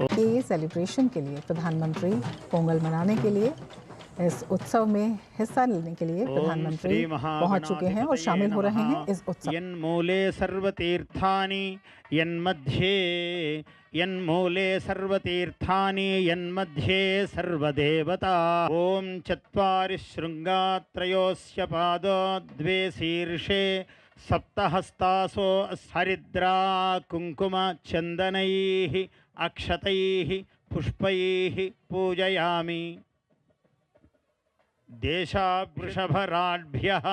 के सेलिब्रेशन के लिए प्रधानमंत्री पोंगल मनाने के लिए इस उत्सव में हिस्सा लेने के लिए प्रधानमंत्री पहुंच चुके हैं और शामिल हो रहे हैं इस उत्सव। यन्मूले सर्वतीर्थानि यन्मूले सर्वतीर्थानि यन्मध्ये सर्वदेवता। ओम चत्वारि शृंगा त्रयोस्य पादो द्वे शीर्षे सप्तहस्तासो हरिद्रा कुंकुम चंदनैः अक्षतैः पुष्पैः पूजयामि। देशावृषभराड्भ्यः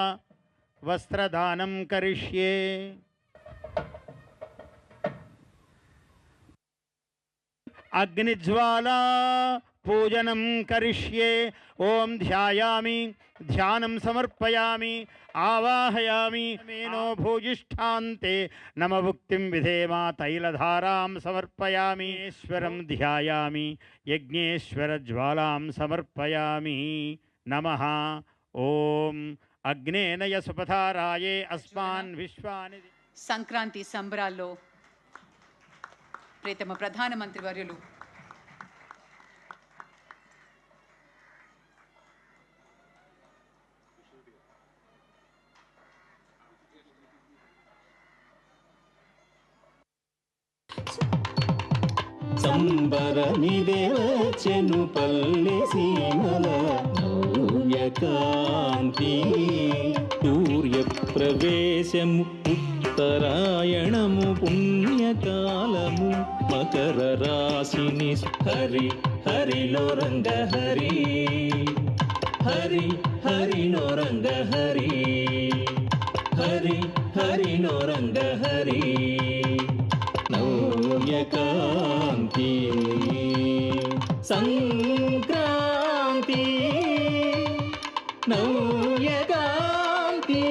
वस्त्रदानं करिष्ये। अग्निज्वाला पूजनं करिष्ये। ओम ध्यायामि ध्यानं समर्पयामि आवाहयामि। मेनो भूजिष्ठान्ते नमभुक्तिं विधेमा तैलधारां समर्पयामि। ईश्वरं ध्यायामि यज्ञेश्वरज्वालां समर्पयामि। नमः ओम अग्नेनय सुपथाराये अस्मान् विश्वानि। సంక్రాంతి సంబరాల్లో ప్రియతమ ప్రధానమంత్రి వర్యులు సంబరమిదేవచెను పల్లె సీమల నవ్యకాంతి. సూర్యప్రవేశము ఉత్తరాయణము పుణ్యకాలము మకర రాశిని హరి హరిలో రంగ హరి హరి హరిలో రంగ హరి హరి హరిలో రంగ హరి. నవ్యకాంతి సంక్రాంతి నవ్యకాంతి.